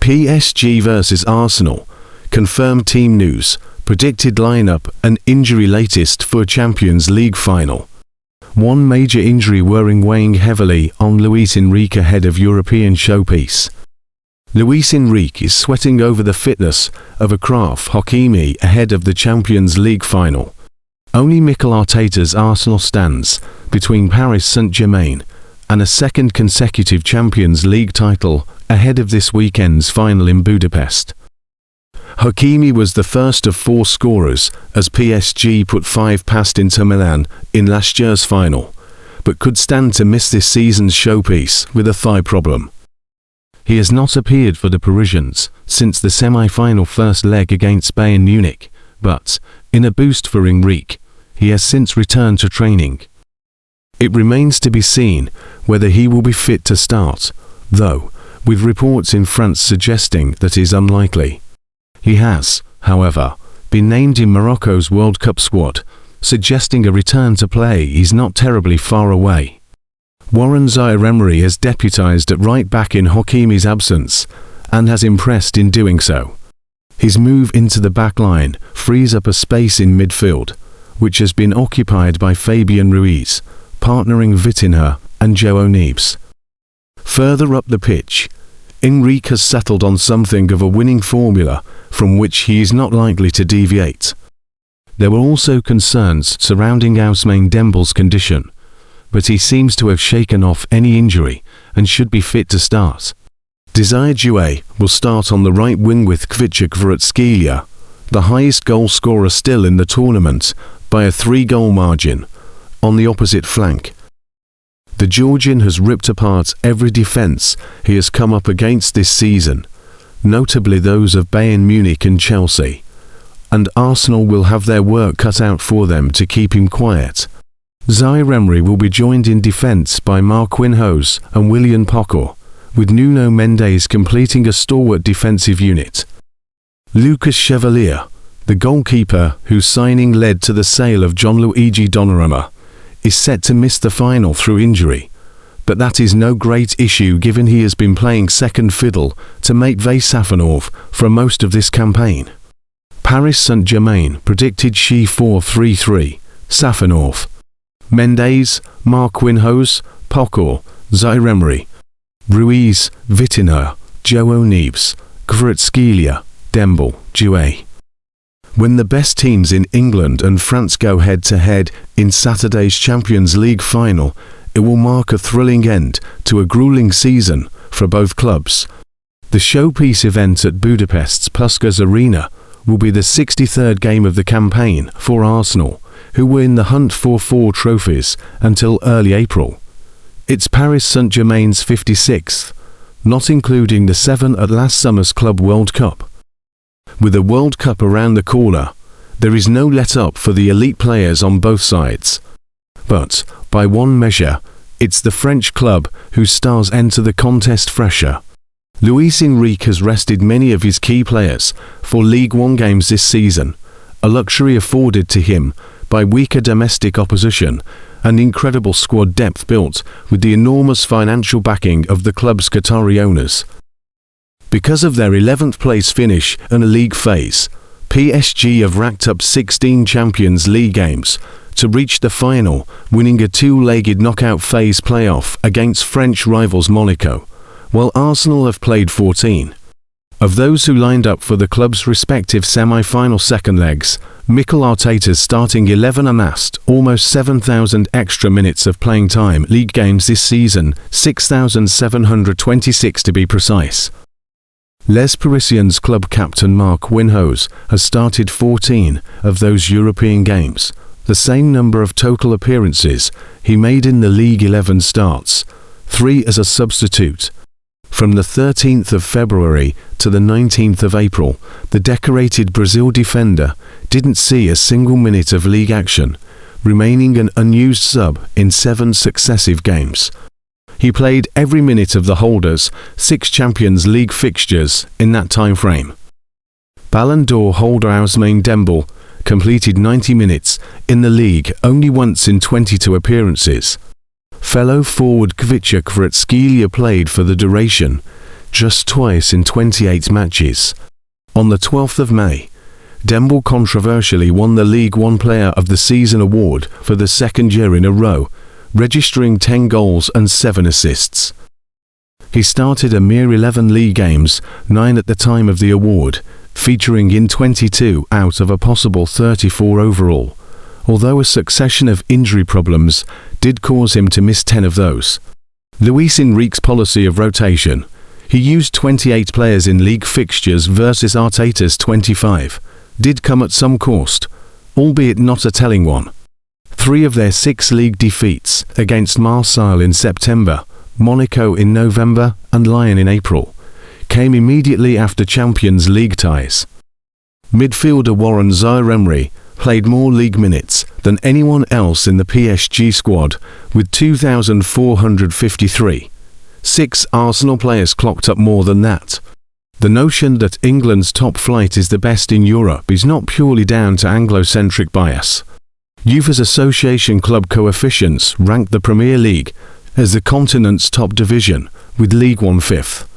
PSG vs Arsenal. Confirmed team news, predicted lineup and injury latest for Champions League final. One major injury weighing heavily on Luis Enrique ahead of European showpiece. Luis Enrique is sweating over the fitness of Achraf Hakimi ahead of the Champions League final. Only Mikel Arteta's Arsenal stands between Paris Saint-Germain and a second consecutive Champions League title ahead of this weekend's final in Budapest. Hakimi was the first of 4 scorers as PSG put 5 past Inter Milan in last year's final, but could stand to miss this season's showpiece with a thigh problem. He has not appeared for the Parisians since the semi-final first leg against Bayern Munich, but, in a boost for Enrique, he has since returned to training. It remains to be seen whether he will be fit to start, though, with reports in France suggesting that is unlikely. He has, however, been named in Morocco's World Cup squad, suggesting a return to play is not terribly far away. Warren Zaïre-Emery has deputised at right back in Hakimi's absence, and has impressed in doing so. His move into the back line frees up a space in midfield, which has been occupied by Fabian Ruiz, partnering Vitinha and João Neves. Further up the pitch, Enrique has settled on something of a winning formula from which he is not likely to deviate. There were also concerns surrounding Ousmane Dembélé's condition, but he seems to have shaken off any injury and should be fit to start. Désiré Doué will start on the right wing with Kvaratskhelia, the highest goal scorer still in the tournament, by a 3-goal margin, on the opposite flank. The Georgian has ripped apart every defence he has come up against this season, notably those of Bayern Munich and Chelsea, and Arsenal will have their work cut out for them to keep him quiet. Zaïre-Emery will be joined in defence by Marquinhos and Willian Poco, with Nuno Mendes completing a stalwart defensive unit. Lucas Chevalier, the goalkeeper whose signing led to the sale of Gianluigi Donnarumma, is set to miss the final through injury, but that is no great issue given he has been playing second fiddle to Matvei Safonov for most of this campaign. Paris Saint-Germain predicted She 4-3-3, Safonov, Mendes, Marquinhos, Poco, Zaïre-Emery, Ruiz, Vitinha, João Neves, Kvaratskhelia, Dembélé, Doué. When the best teams in England and France go head-to-head in Saturday's Champions League final, it will mark a thrilling end to a grueling season for both clubs. The showpiece event at Budapest's Puskás Arena will be the 63rd game of the campaign for Arsenal, who were in the hunt for 4 trophies until early April. It's Paris Saint-Germain's 56th, not including the 7 at last summer's Club World Cup. With the World Cup around the corner, there is no let-up for the elite players on both sides. But, by one measure, it's the French club whose stars enter the contest fresher. Luis Enrique has rested many of his key players for League One games this season, a luxury afforded to him by weaker domestic opposition and incredible squad depth built with the enormous financial backing of the club's Qatari owners. Because of their 11th place finish in a league phase, PSG have racked up 16 Champions League games to reach the final, winning a 2-legged knockout phase playoff against French rivals Monaco, while Arsenal have played 14. Of those who lined up for the club's respective semi-final second legs, Mikel Arteta's starting 11 amassed almost 7,000 extra minutes of playing time league games this season, 6,726 to be precise. Les Parisiens club captain Marquinhos has started 14 of those European games, the same number of total appearances he made in the League 11 starts, 3 as a substitute. From the 13th of February to the 19th of April, the decorated Brazil defender didn't see a single minute of league action, remaining an unused sub in 7 successive games. He played every minute of the holders' 6 Champions League fixtures in that time frame. Ballon d'Or holder Ousmane Dembélé completed 90 minutes in the league only once in 22 appearances. Fellow forward Kvaratskhelia played for the duration, just twice in 28 matches. On the 12th of May, Dembele controversially won the League One Player of the Season award for the second year in a row, registering 10 goals and 7 assists. He started a mere 11 league games, 9 at the time of the award, featuring in 22 out of a possible 34 overall, although a succession of injury problems did cause him to miss 10 of those. Luis Enrique's policy of rotation. He used 28 players in league fixtures versus Arteta's 25, did come at some cost, albeit not a telling one. 3 of their 6 league defeats, against Marseille in September, Monaco in November and Lyon in April, came immediately after Champions League ties. Midfielder Warren Zaïre-Emery played more league minutes than anyone else in the PSG squad, with 2,453. 6 Arsenal players clocked up more than that. The notion that England's top flight is the best in Europe is not purely down to Anglo-centric bias. UEFA's association club coefficients ranked the Premier League as the continent's top division, with League One 5th.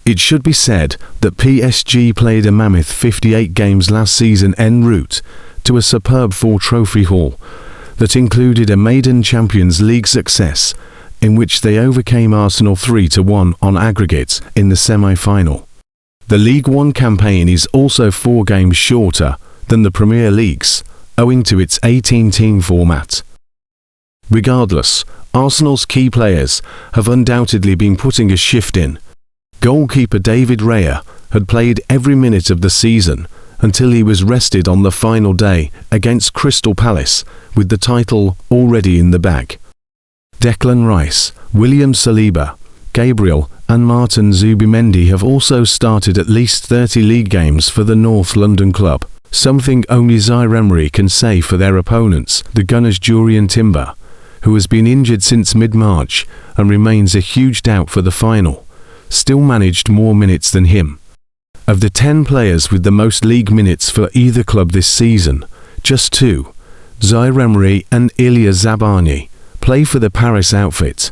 It should be said that PSG played a mammoth 58 games last season en route to a superb 4-trophy haul that included a maiden Champions League success in which they overcame Arsenal 3-1 on aggregate in the semi-final. The League One campaign is also 4 games shorter than the Premier League's, owing to its 18-team format. Regardless, Arsenal's key players have undoubtedly been putting a shift in. Goalkeeper David Raya had played every minute of the season until he was rested on the final day against Crystal Palace, with the title already in the bag. Declan Rice, William Saliba, Gabriel and Martin Zubimendi have also started at least 30 league games for the North London club, something only Zaïre-Emery can say for their opponents, the Gunners' Jurriën Timber, who has been injured since mid-March and remains a huge doubt for the final, still managed more minutes than him. Of the 10 players with the most league minutes for either club this season, just 2, Zaïre-Emery and Ilya Zabani, play for the Paris outfit.